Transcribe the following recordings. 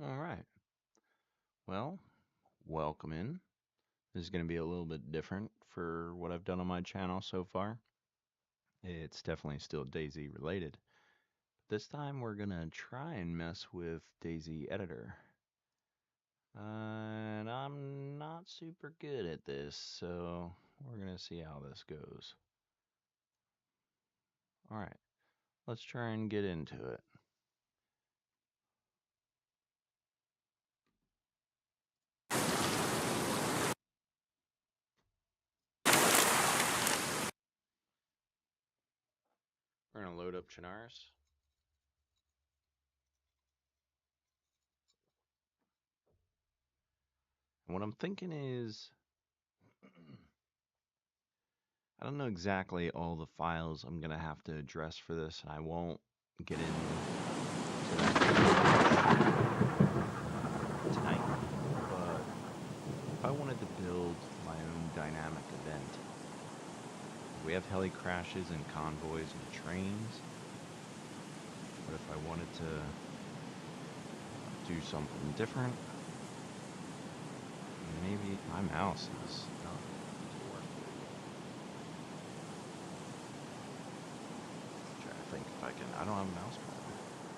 All right. Well, welcome in. This is going to be a little bit different for what I've done on my channel so far. It's definitely still DayZ related. This time we're going to try and mess with DayZ Editor. And I'm not super good at this, so we're going to see how this goes. All right. Let's try and get into it. We're going to load up chernarus. And what I'm thinking is I don't know exactly all the files I'm going to have to address for this, and I won't get into that tonight, but if I wanted to build my own dynamic event, we have heli crashes and convoys and trains, but if I wanted to do something different, maybe my mouse is not working. Try to think if I can. I don't have a mouse pad,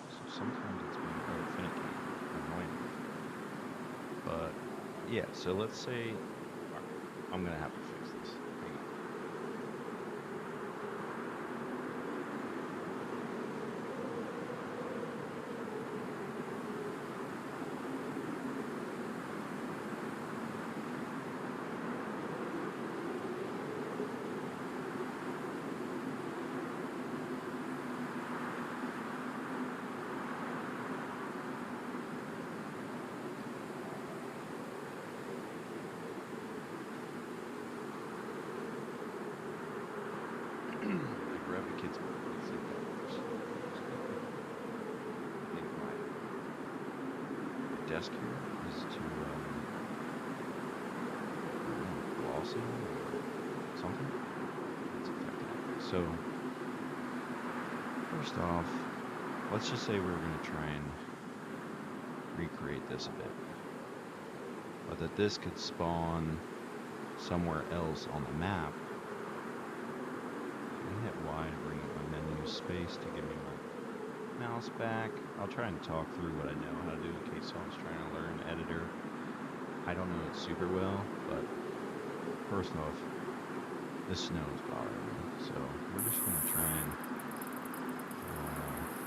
so sometimes it's been really finicky and annoying. But yeah, so let's say I'm gonna have to fix this. Hang on. I grab the kids' book. Let's see if that works. I think my desk here is too glossy or something. It's affecting it. So, first off, let's just say we're going to try and recreate this a bit. But that this could spawn somewhere else on the map. I hit Y to bring up my menu space to give me my mouse back. I'll try and talk through what I know how to do in case someone's trying to learn editor. I don't know it super well, but first off, the snow is bothering me, so we're just going to try and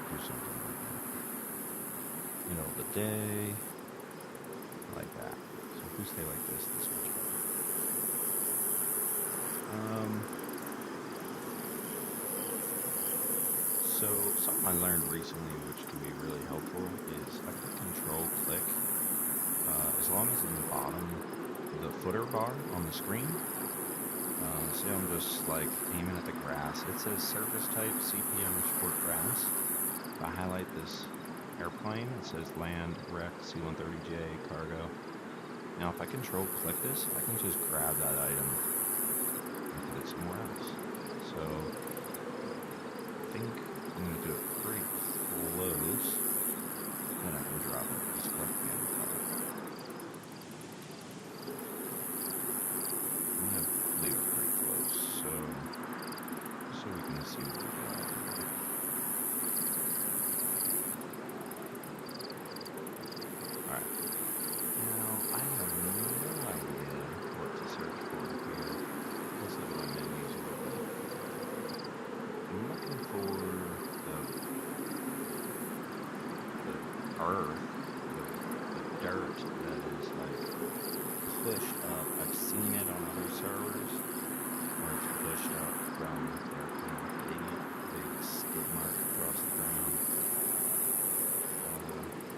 do something like that. Middle of the day, like that. So if we stay like this much better. So something I learned recently, which can be really helpful, is I can control-click as long as in the bottom, the footer bar on the screen. Say I'm just like aiming at the grass. It says surface type CP_grass. If I highlight this airplane, it says land, rec, C-130J, cargo. Now if I control-click this, I can just grab that item and put it somewhere else. So I think I'm going to do it pretty close, then I can drop it. Just click again. I'm going to leave it pretty close, so we can see what we got here. Alright. Now, I have no idea what to search for here. Let's look at my menus a little bit. I'm looking for the earth, the dirt that is like pushed up. I've seen it on other servers where it's pushed up from their kind of hitting it, big skid mark across the ground.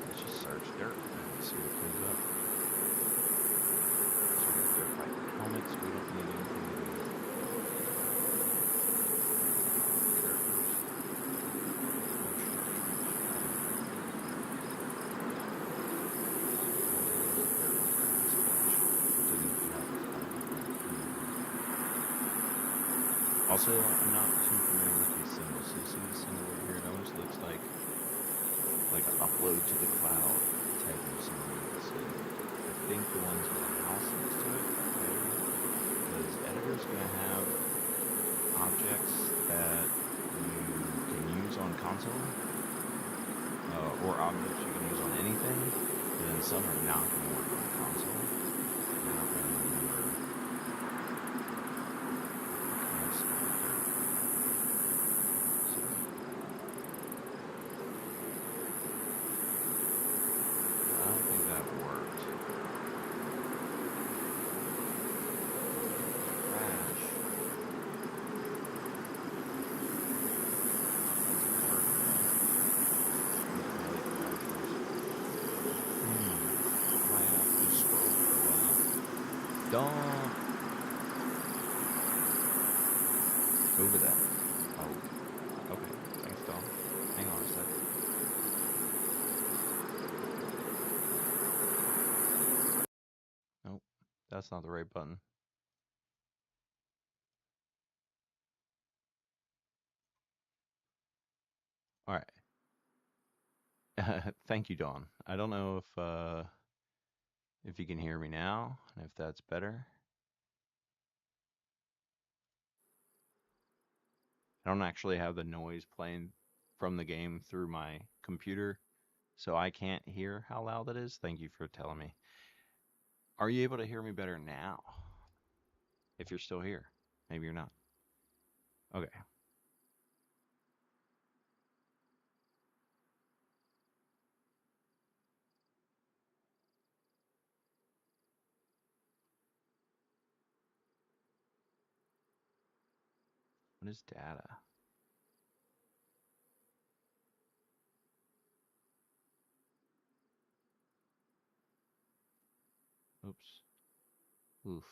Let's just search dirt and see what comes up. So we got dirt bike helmets, we don't need anything to do with also, I'm not too familiar with these symbols. So you see this symbol over here? It almost looks like an upload to the cloud type of scenery to see. I think the ones with a house next to it are better because editor's going to have objects that you can use on console or objects you can use on anything, but then some are not going to work on console. And I don't really remember. I kind of small character. So I don't think that worked. Crash. That's a garden though. These belly crashers. I might have to just scroll for a while. Don't over that. Oh, okay. Thanks, Dom. Hang on a sec. Nope, that's not the right button. All right. Thank you, Dawn. I don't know if you can hear me now, and if that's better. I don't actually have the noise playing from the game through my computer, so I can't hear how loud that is. Thank you for telling me. Are you able to hear me better now? If you're still here. Maybe you're not. Okay. What is data? Oops. Oof.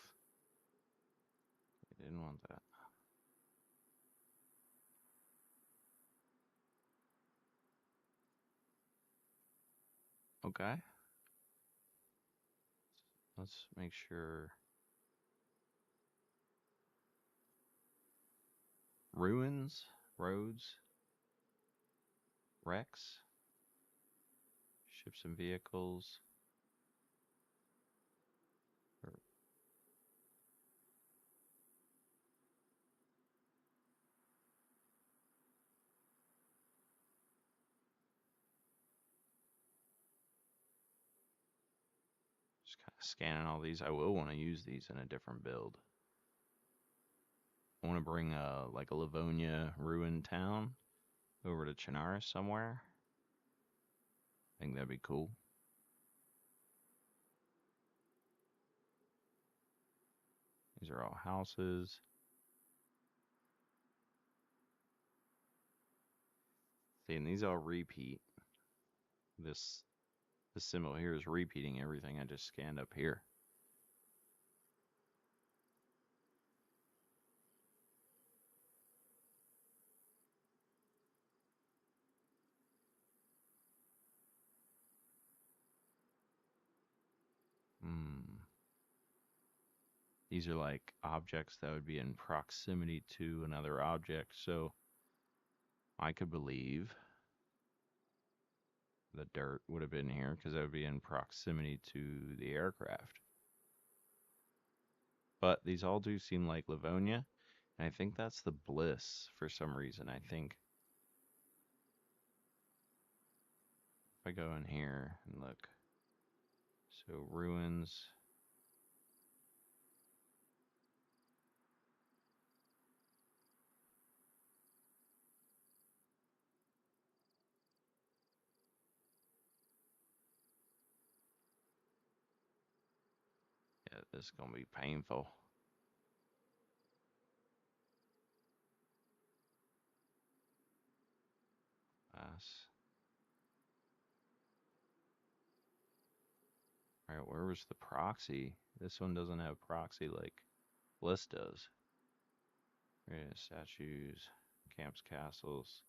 I didn't want that. Okay. Let's make sure. Ruins, roads, wrecks, ships and vehicles. Just kind of scanning all these. I will want to use these in a different build. I want to bring like a Livonia ruined town over to Chernarus somewhere. I think that'd be cool. These are all houses. See, and these all repeat. This symbol here is repeating everything I just scanned up here. These are like objects that would be in proximity to another object. So I could believe the dirt would have been here because that would be in proximity to the aircraft. But these all do seem like Livonia. And I think that's the Bliss for some reason. I think if I go in here and look. So ruins. Yeah, this is going to be painful. Alright, where was the proxy? This one doesn't have proxy like Bliss does. Yeah, statues, camps, castles.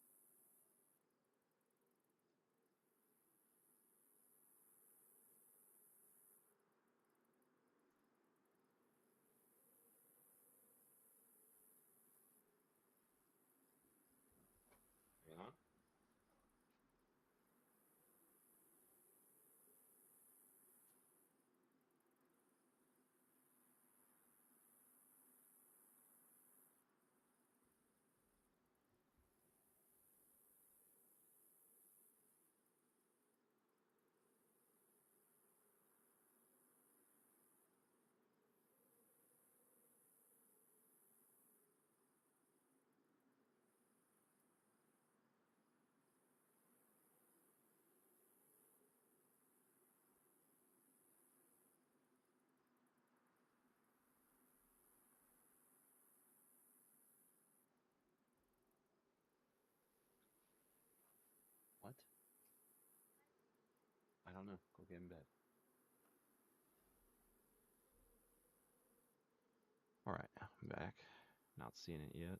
Yeah. Go get in bed. Alright, I'm back. Not seeing it yet.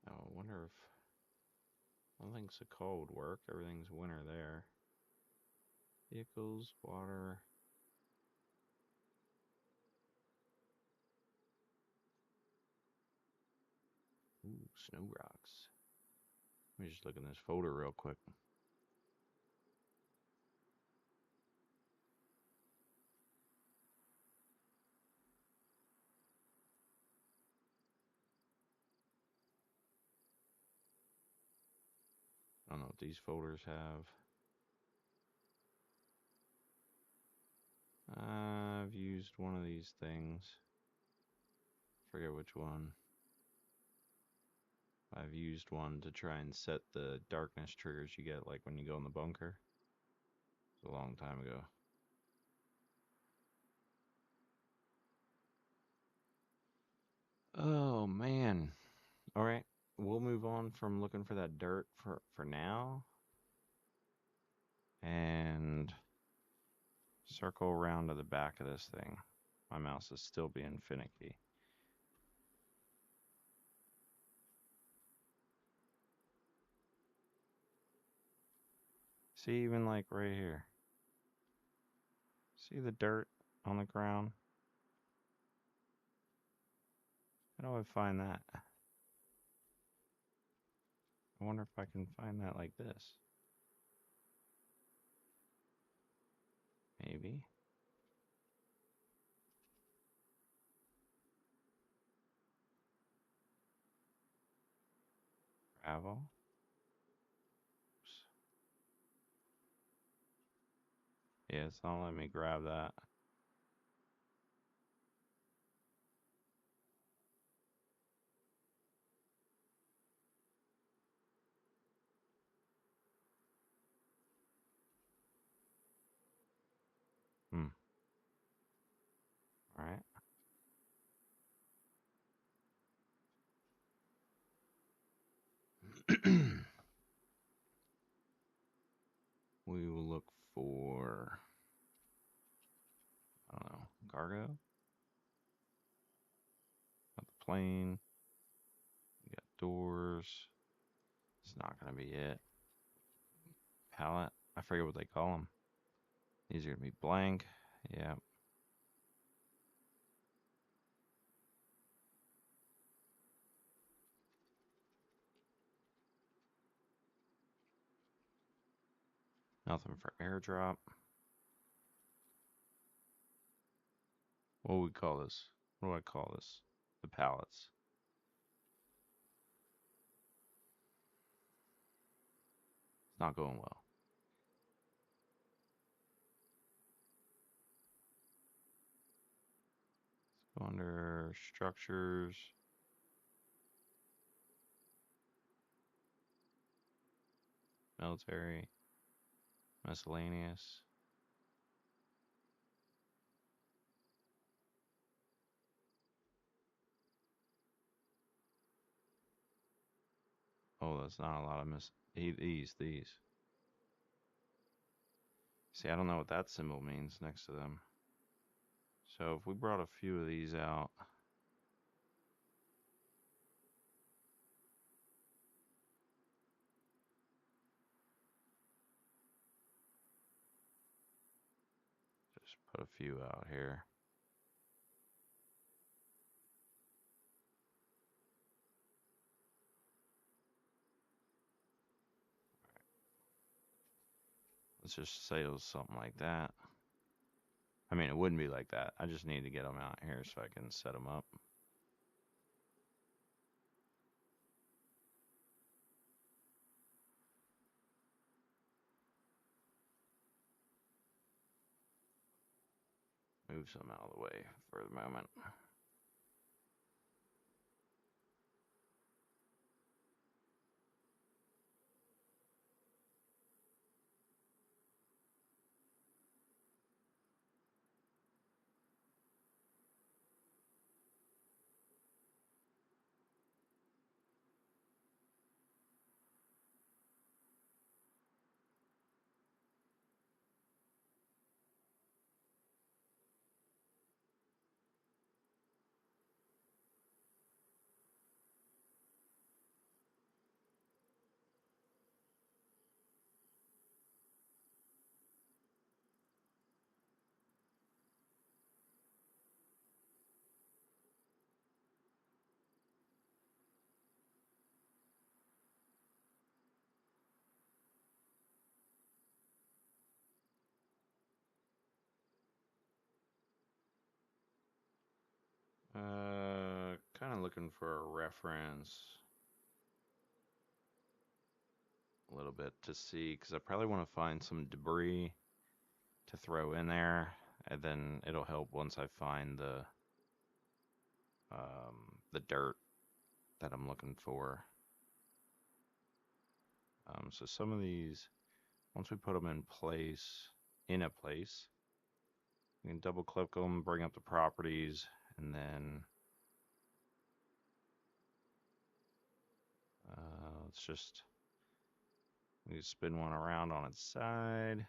Oh, I wonder if... I don't think Sakal would work. Everything's winter there. Vehicles, water... Ooh, snow rocks. Let me just look in this folder real quick. I don't know what these folders have. I've used one of these things. Forget which one. I've used one to try and set the darkness triggers you get like when you go in the bunker. It's a long time ago. Oh man. Alright. We'll move on from looking for that dirt for now. And circle around to the back of this thing. My mouse is still being finicky. See, even like right here. See the dirt on the ground? How do I find that? I wonder if I can find that like this. Maybe. Gravel. Oops. Yeah, it's not letting me grab that. Alright. We will look for, I don't know, cargo. Got the plane. We got doors. It's not going to be it. Pallet. I forget what they call them. These are going to be blank. Yeah. Nothing for airdrop. What would we call this? What do I call this? The pallets. It's not going well. Let's go under structures. Military. Miscellaneous. Oh, that's not a lot of these. See, I don't know what that symbol means next to them. So if we brought a few of these out. Just put a few out here. Let's just say it was something like that. I mean, it wouldn't be like that. I just need to get them out here so I can set them up. Move some out of the way for the moment. looking for a reference a little bit to see, because I probably want to find some debris to throw in there, and then it'll help once I find the dirt that I'm looking for. So some of these, once we put them in a place, we can double click them, bring up the properties, and then let's just spin one around on its side.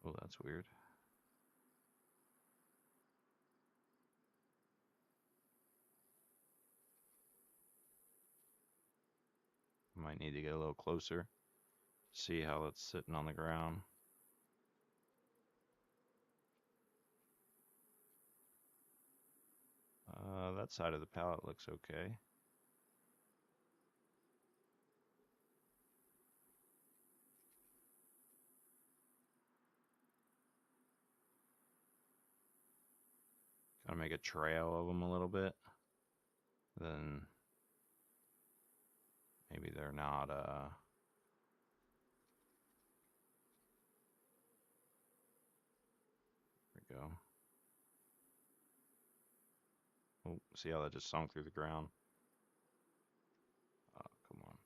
Oh, that's weird. Might need to get a little closer, see how it's sitting on the ground. That side of the pallet looks okay. Gotta make a trail of them a little bit. Then maybe they're not, there we go. Oh, see how that just sunk through the ground? Oh, come on.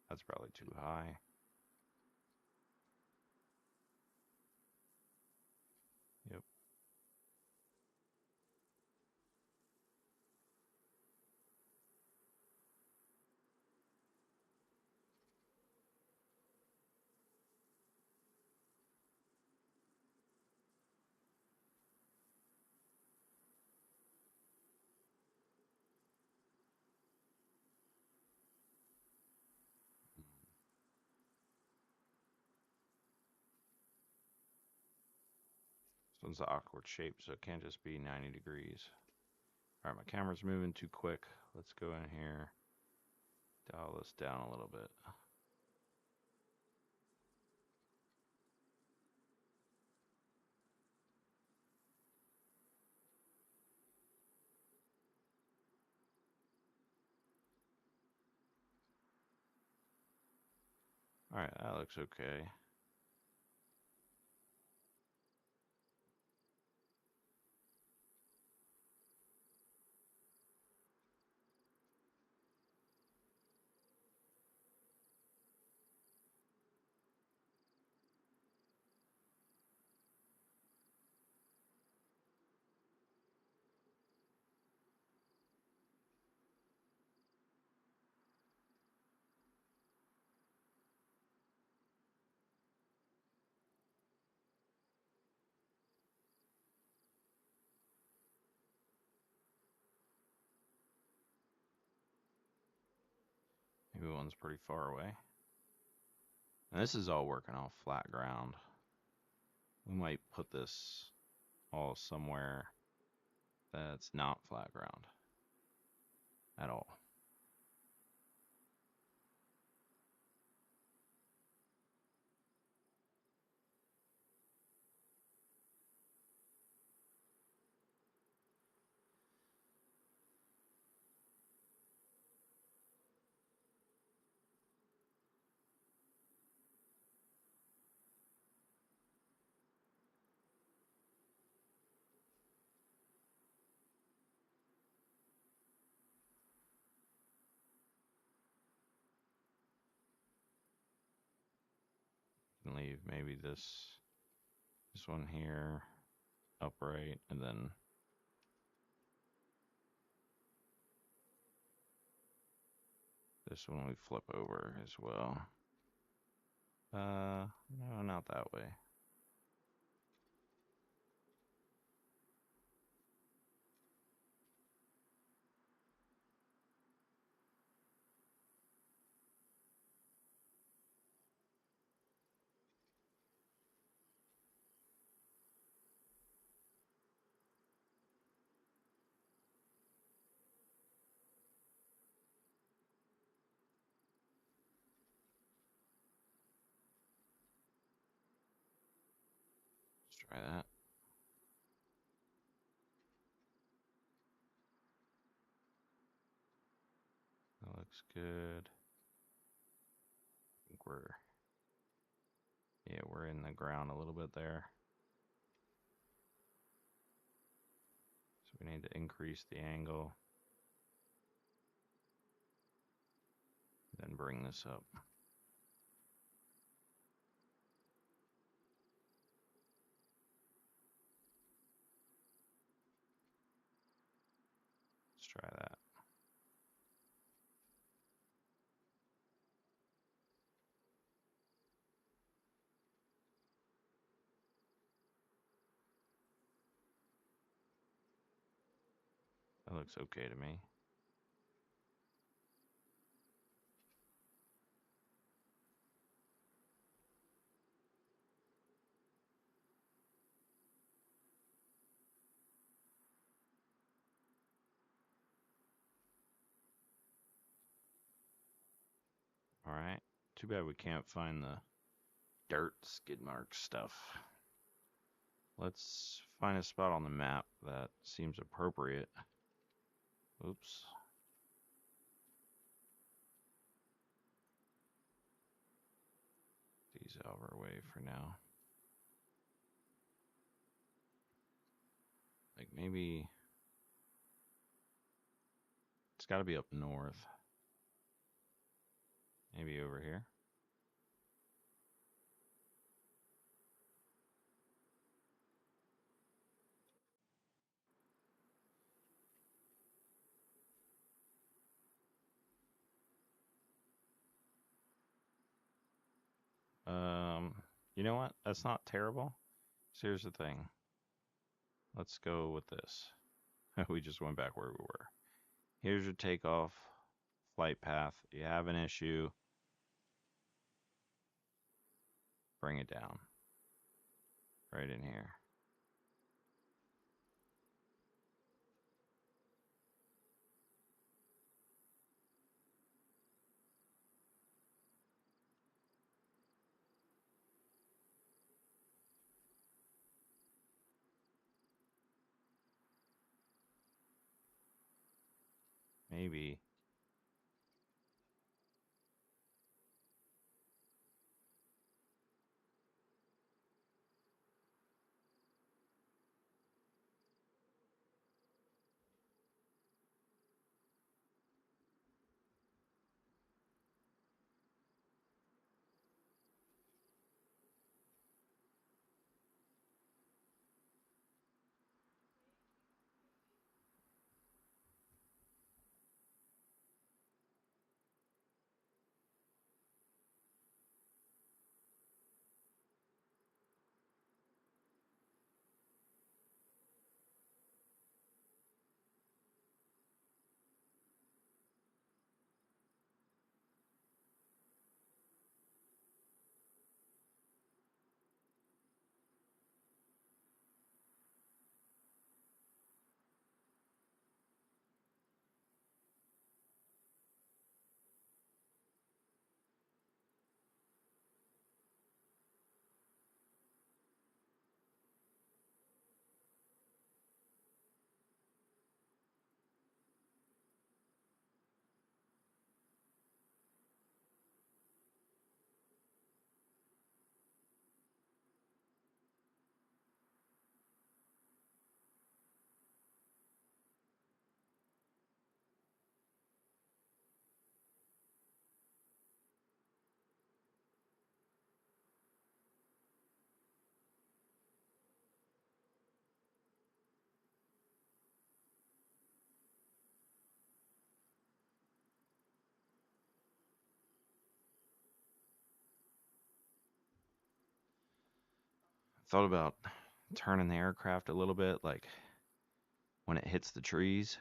That's probably too high. Yep. This one's an awkward shape, so it can't just be 90 degrees. All right, my camera's moving too quick. Let's go in here, dial this down a little bit. All right, that looks okay. Maybe one's pretty far away. And this is all working off flat ground. We might put this all somewhere that's not flat ground at all. You can leave maybe this one here upright, and then this one we flip over as well. No, not that way. Try that. That looks good. I think we're in the ground a little bit there. So we need to increase the angle. Then bring this up. Let's try that. That looks okay to me. Alright. Too bad we can't find the dirt skid mark stuff. Let's find a spot on the map that seems appropriate. Oops. These out of our way for now. Like maybe it's got to be up north. Maybe over here. You know what? That's not terrible. So here's the thing. Let's go with this. We just went back where we were. Here's your takeoff flight path. You have an issue, bring it down. Right in here. Maybe. Thought about turning the aircraft a little bit, like when it hits the trees.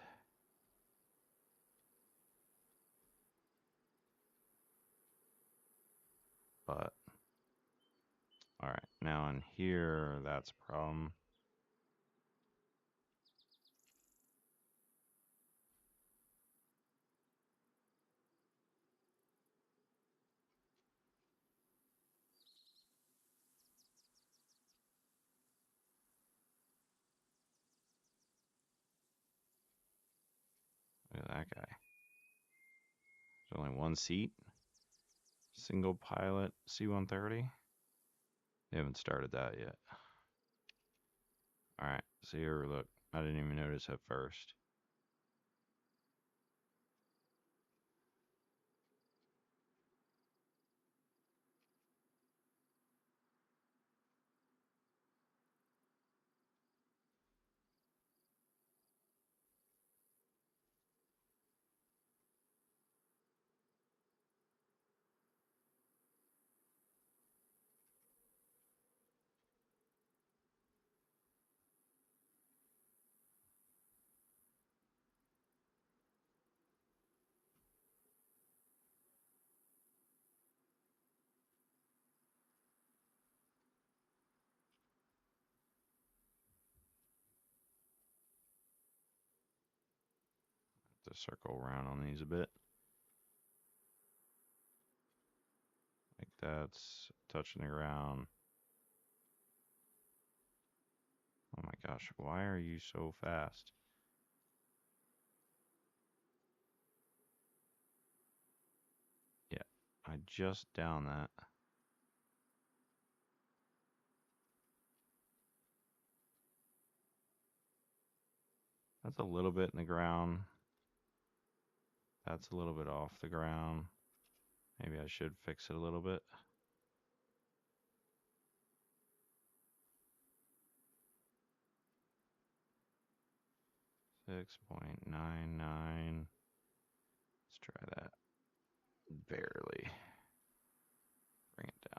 But, alright, now in here, that's a problem. that guy? There's only one seat. Single pilot C-130. They haven't started that yet. Alright, so here, look. I didn't even notice at first. To circle around on these a bit. Like that's touching the ground. Oh my gosh, why are you so fast? Yeah, I just downed that. That's a little bit in the ground. That's a little bit off the ground. Maybe I should fix it a little bit. .99. Let's try that. Barely. Bring it down.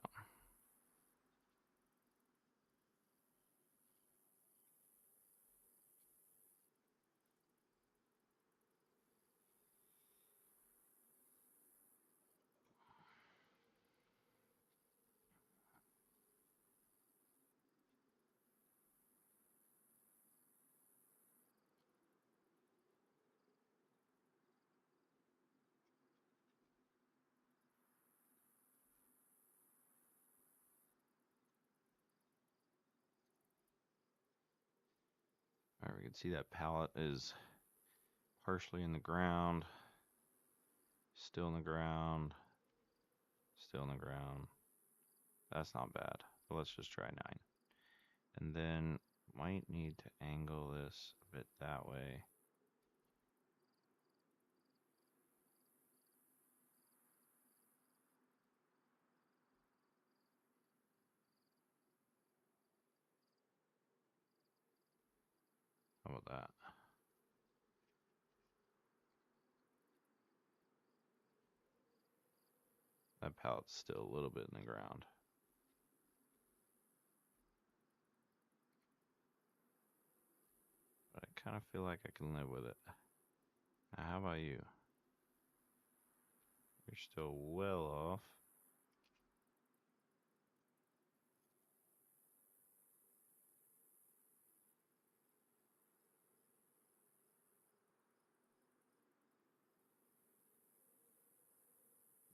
Alright, we can see that pallet is partially in the ground, still in the ground, still in the ground. That's not bad, but let's just try 9. And then might need to angle this a bit that way. How about that? That pallet's still a little bit in the ground. But I kind of feel like I can live with it. Now, how about you? You're still well off.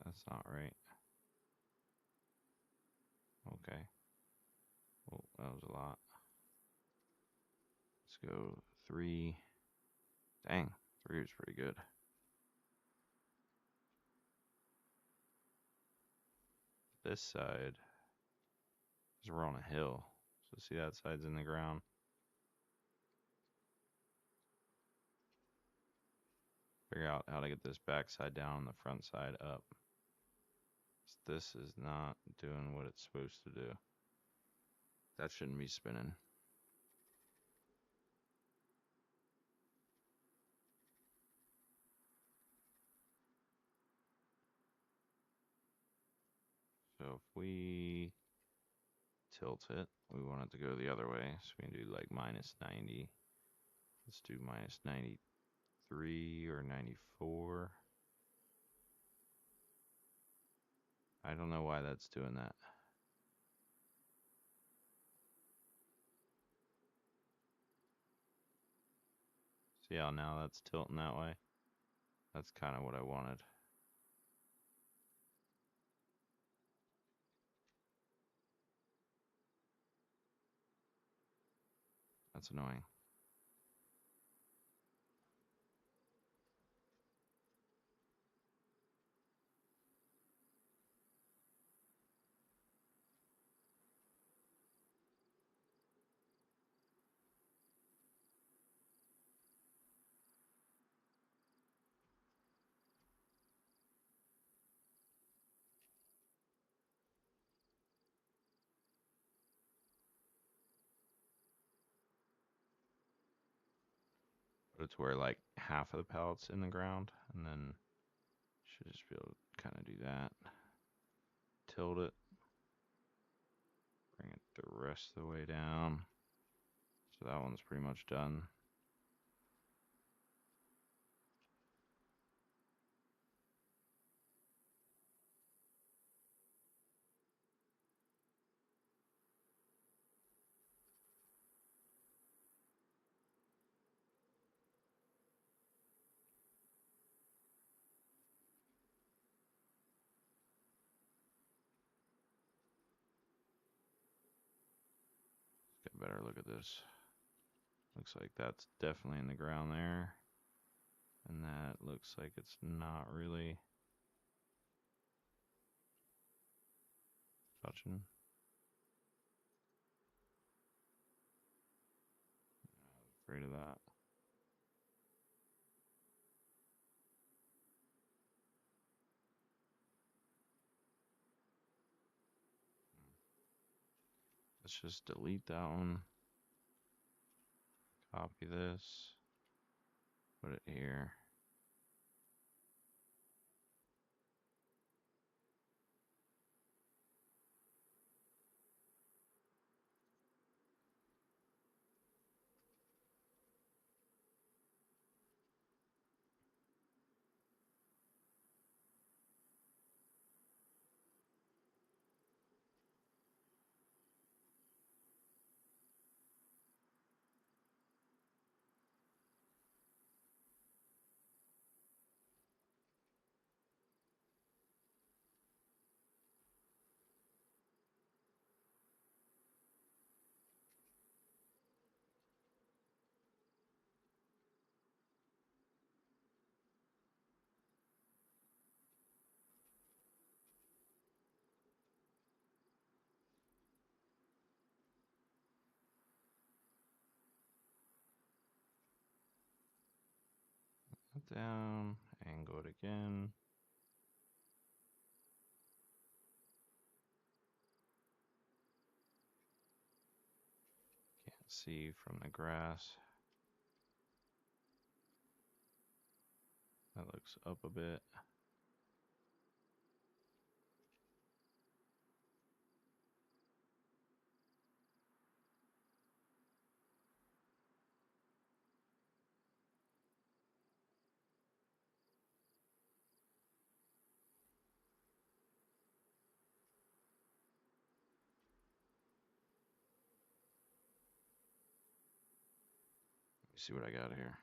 That's not right. Okay. Oh, that was a lot. Let's go 3. Dang, 3 was pretty good. This side, because we're on a hill. So see that side's in the ground. Figure out how to get this back side down and the front side up. This is not doing what it's supposed to do. That shouldn't be spinning. So if we tilt it, we want it to go the other way. So we can do like -90. Let's do -93 or 94. I don't know why that's doing that. See how now that's tilting that way? That's kind of what I wanted. That's annoying. but it's where like half of the pallet's in the ground, and then should just be able to kind of do that. Tilt it. Bring it the rest of the way down. So that one's pretty much done. Get a better look at this. Looks like that's definitely in the ground there. And that looks like it's not really touching. I was afraid of that. Let's just delete that one. Copy this. Put it here. Down, angle it again. Can't see from the grass. That looks up a bit. Let me see what I got here.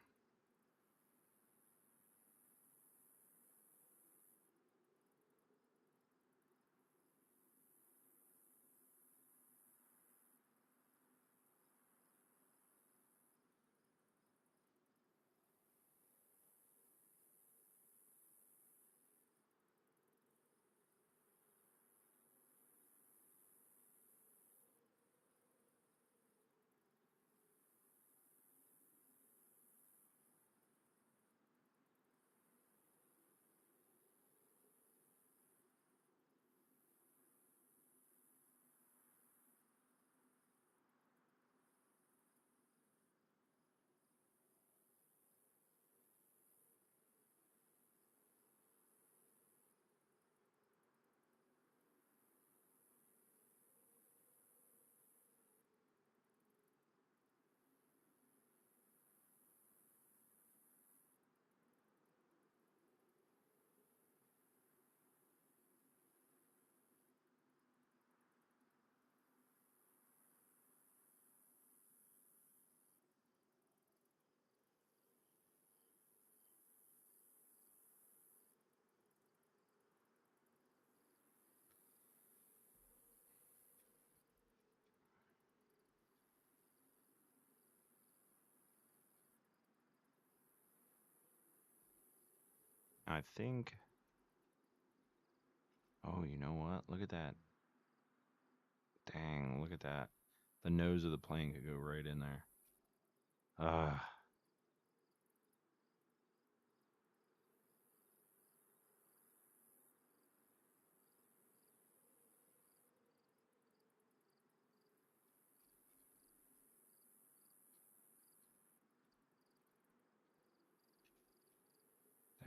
I think. Oh, you know what? Look at that. Dang, look at that. The nose of the plane could go right in there. Ah.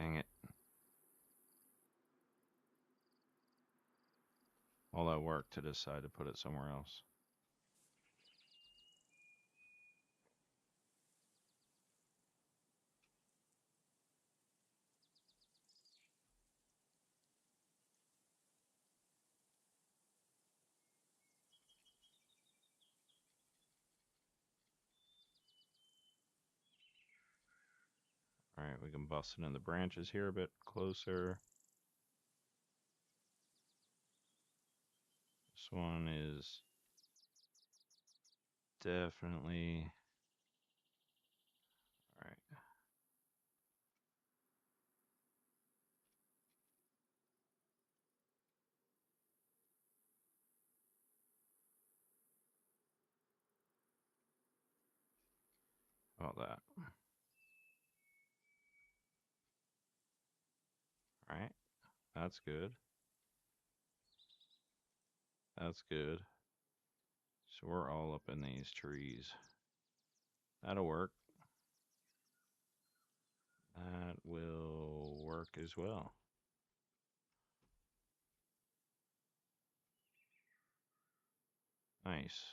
Dang it. All that work to decide to put it somewhere else. Alright, we can bust it in the branches here a bit closer. This one is definitely... Alright. How about that? Alright, that's good. That's good. So we're all up in these trees. That'll work. That will work as well. Nice.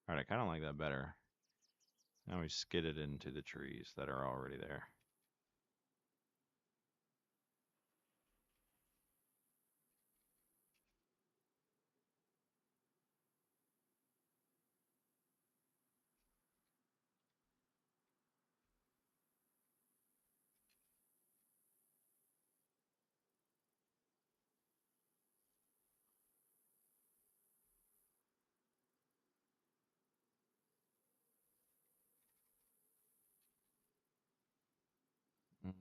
Alright, I kind of like that better. Now we skid it into the trees that are already there. Mm,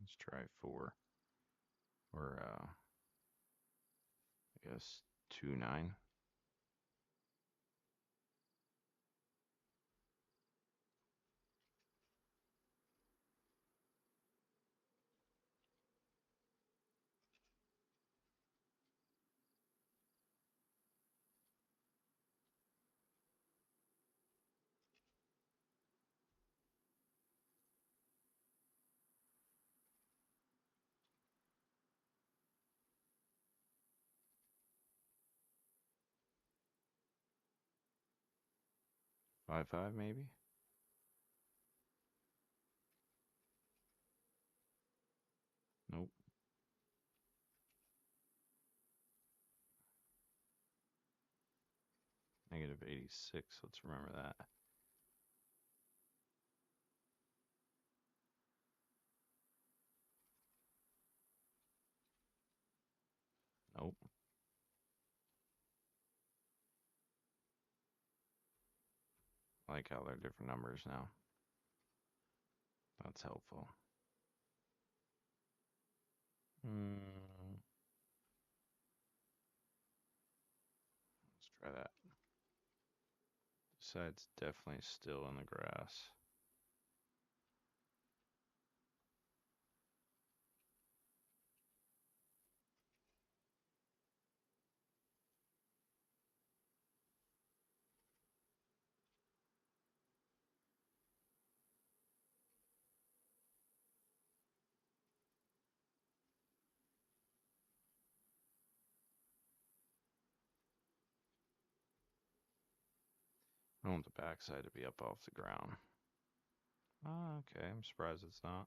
'Let's try 4. Or, I guess 2, 9. 5, 5 maybe? Nope. Negative 86, let's remember that. Nope. I like how they're different numbers now. That's helpful. Let's try that. This side's definitely still in the grass. I want the backside to be up off the ground. Oh, okay, I'm surprised it's not.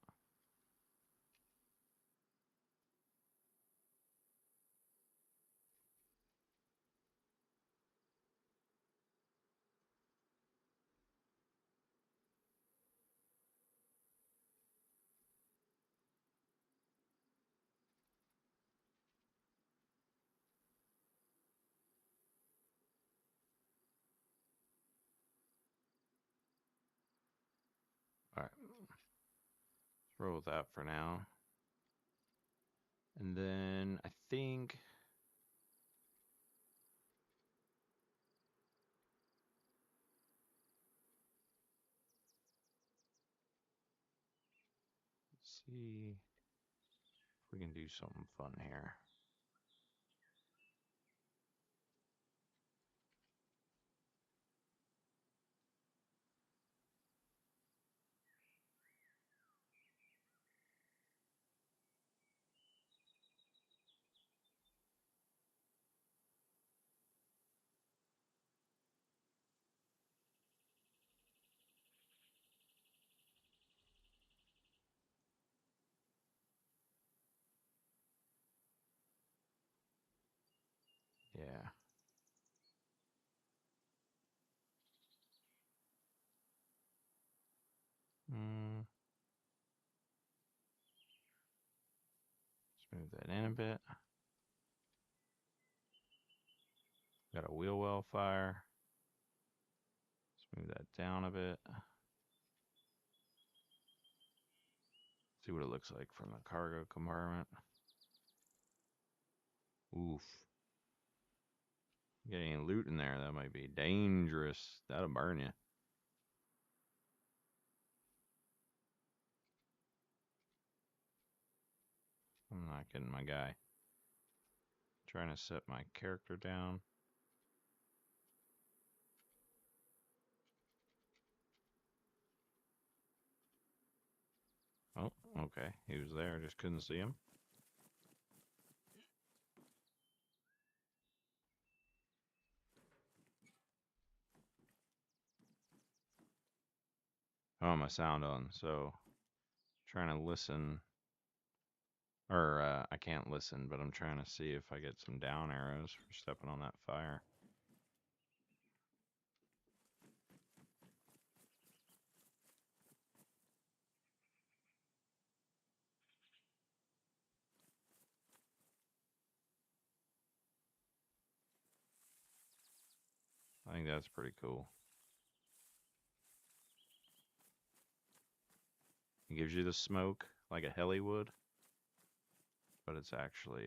roll with that for now. And then I think let's see if we can do something fun here. Yeah. Smooth that in a bit. Got a wheel well fire. Smooth that down a bit. See what it looks like from the cargo compartment. Oof. Get any loot in there, that might be dangerous. That'll burn you. I'm not kidding, my guy. Trying to set my character down. Oh, okay. He was there, I just couldn't see him. Oh, my sound on, so trying to listen. Or, I can't listen, but I'm trying to see if I get some down arrows for stepping on that fire. I think that's pretty cool. It gives you the smoke like a heli would, but it's actually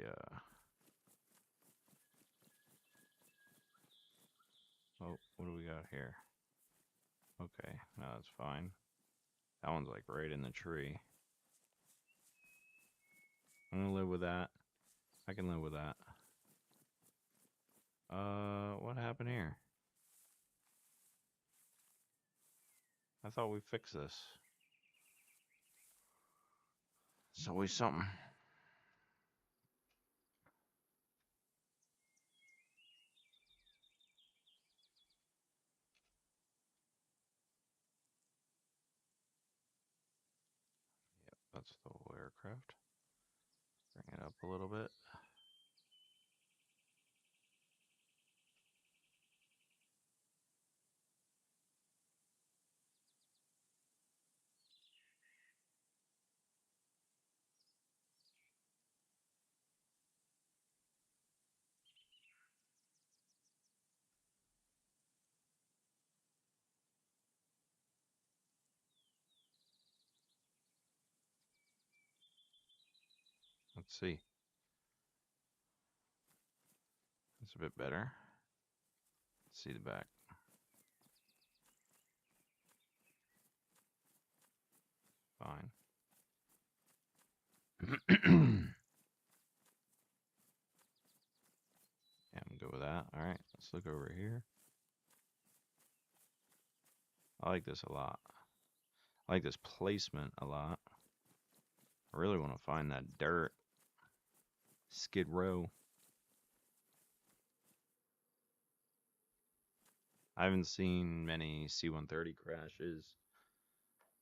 oh, what do we got here? Okay, no, that's fine. That one's like right in the tree. I'm gonna live with that. I can live with that. What happened here? I thought we fixed this. It's always something. Yep, that's the whole aircraft. Bring it up a little bit. Let's see. That's a bit better. Let's see the back. Fine. Yeah, I'm good with that. Alright, let's look over here. I like this a lot. I like this placement a lot. I really want to find that dirt. Skid Row. I haven't seen many C-130 crashes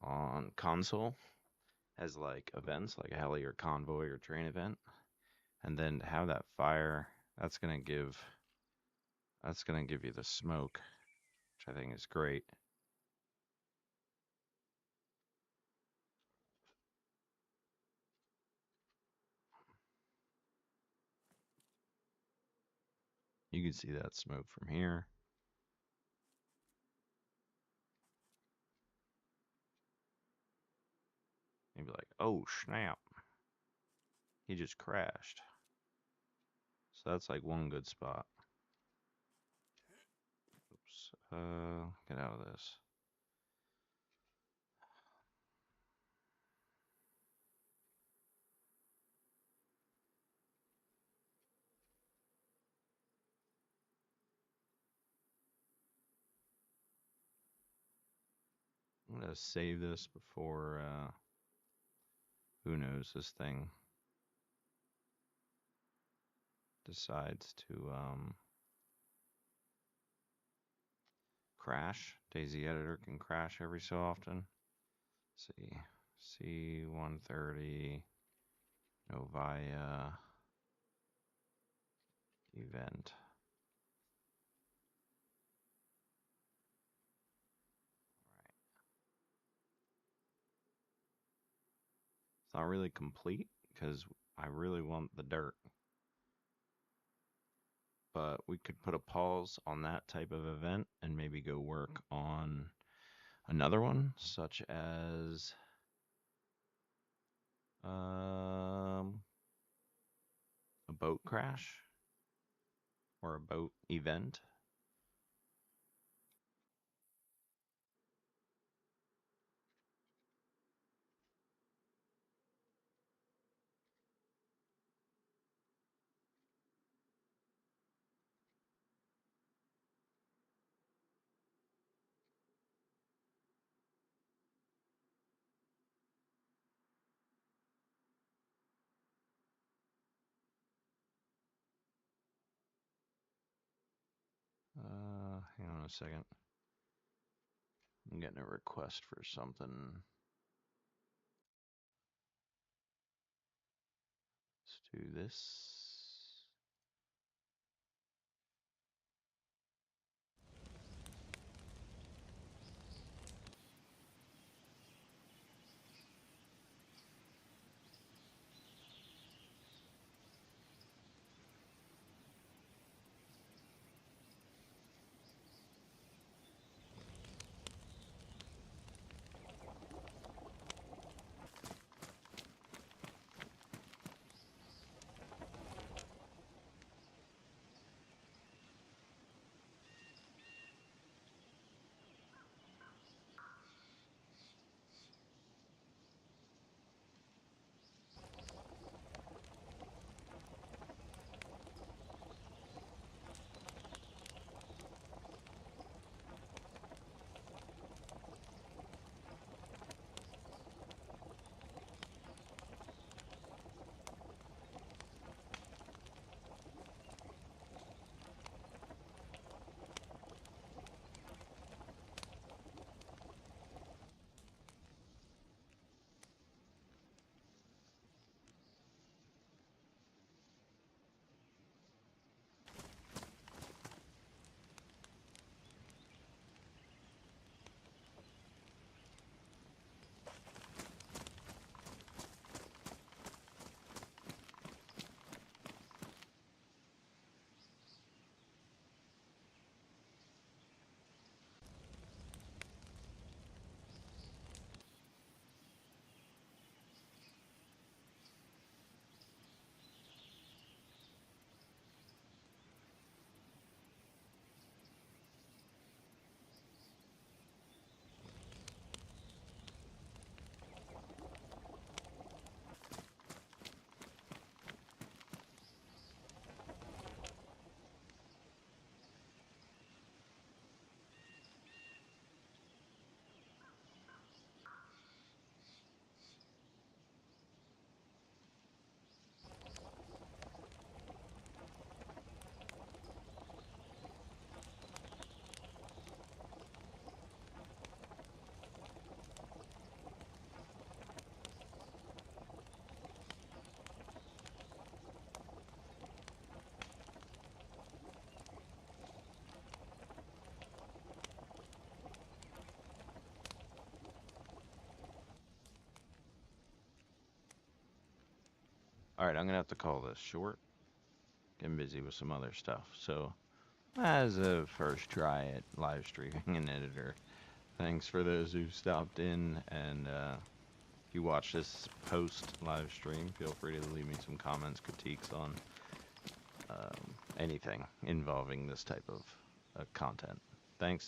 on console as like events, like a heli or convoy or train event. And then to have that fire, that's gonna give you the smoke, which I think is great. You can see that smoke from here. Maybe be like, oh, snap. He just crashed. So that's like one good spot. Oops. Get out of this. I'm going to save this before, who knows, this thing decides to crash. DayZ editor can crash every so often. Let's see, C130, Novia, event. It's not really complete because I really want the dirt. But we could put a pause on that type of event and maybe go work on another one, such as a boat crash or a boat event. Hang on a second. I'm getting a request for something. Let's do this. All right, I'm going to have to call this short. Getting busy with some other stuff. So, as a first try at live streaming and editor, thanks for those who stopped in and If you watch this post live stream, feel free to leave me some comments, critiques on anything involving this type of content. Thanks.